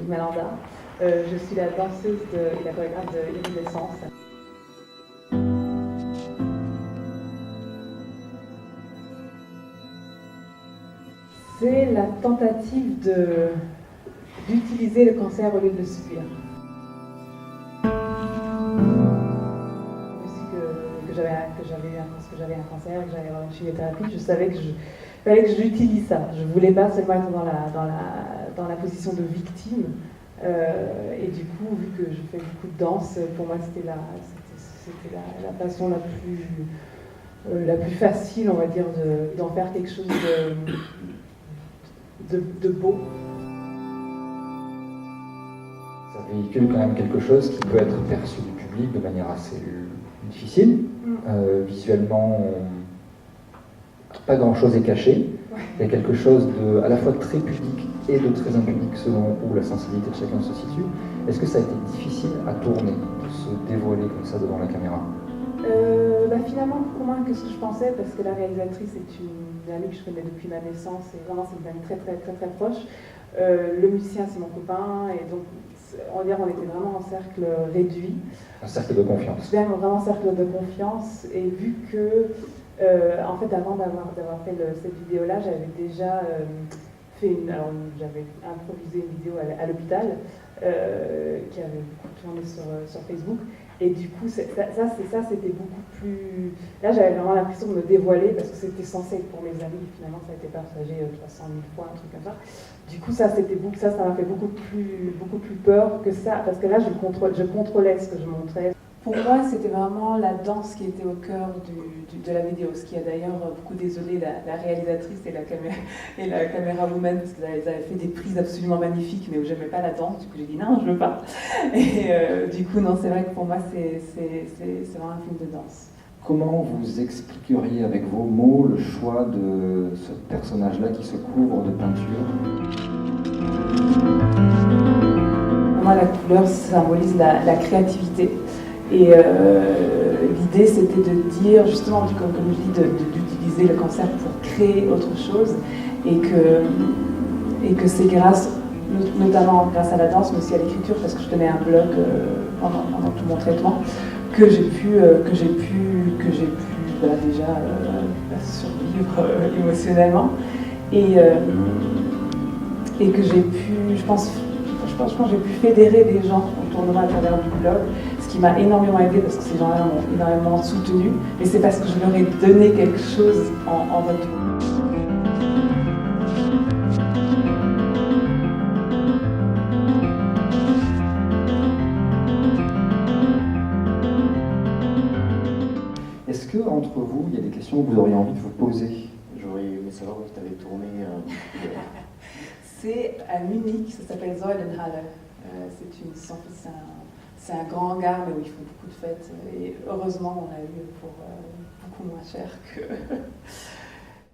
Malanda. Je suis la danseuse et la chorégraphe de Iridescence. C'est la tentative d'utiliser le cancer au lieu de le subir. Que j'avais un cancer, que j'allais avoir une chimiothérapie, je savais que fallait que j'utilise ça. Je ne voulais pas seulement être dans la position de victime. Et du coup, vu que je fais beaucoup de danse, pour moi c'était la façon la plus facile, on va dire, d'en faire quelque chose de beau. Ça véhicule quand même quelque chose qui peut être perçu du public de manière assez difficile. Visuellement, pas grand-chose est caché. Ouais. Il y a quelque chose à la fois de très public et de très impudique selon où la sensibilité de chacun se situe. Est-ce que ça a été difficile à tourner, de se dévoiler comme ça devant la caméra? Finalement, beaucoup moins que ce que je pensais, parce que la réalisatrice est une amie que je connais depuis ma naissance, et vraiment c'est une amie très très très très proche. Le musicien c'est mon copain, et donc on était vraiment en cercle réduit. Un cercle de confiance. Vraiment un cercle de confiance, et vu que, en fait, avant d'avoir fait cette vidéo-là, j'avais déjà j'avais improvisé une vidéo à l'hôpital qui avait beaucoup tourné sur Facebook. Et du coup, ça c'était beaucoup plus... Là, j'avais vraiment l'impression de me dévoiler parce que c'était censé être pour mes amis. Finalement, ça a été partagé 300 000 fois, un truc comme ça. Du coup, ça m'a fait beaucoup plus peur que ça, parce que là, je contrôlais ce que je montrais. Pour moi, c'était vraiment la danse qui était au cœur de la vidéo, ce qui a d'ailleurs beaucoup désolé la réalisatrice et la caméra-woman, parce qu'elles avaient fait des prises absolument magnifiques, mais où j'aimais pas la danse, du coup j'ai dit non, je veux pas. Et du coup, non, c'est vrai que pour moi, c'est vraiment un film de danse. Comment vous expliqueriez avec vos mots le choix de ce personnage-là qui se couvre de peinture? Pour moi, la couleur symbolise la créativité. Et l'idée, c'était de dire, justement, comme je dis, d'utiliser le cancer pour créer autre chose, et que c'est notamment grâce à la danse, mais aussi à l'écriture, parce que je tenais un blog pendant tout mon traitement, que j'ai pu déjà survivre émotionnellement, et que j'ai pu, je pense que j'ai pu fédérer des gens autour de moi à travers du blog, ce qui m'a énormément aidé parce que ces gens-là m'ont énormément soutenu, mais c'est parce que je leur ai donné quelque chose en retour. Est-ce que entre vous, il y a des questions que vous auriez envie de vous poser? J'aurais aimé savoir où tu avais tourné. C'est à Munich, ça s'appelle Säulenhalle. C'est un grand hangar, mais où ils font beaucoup de fêtes. Et heureusement, on l'a eu pour beaucoup moins cher que...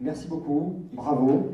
Merci beaucoup, bravo.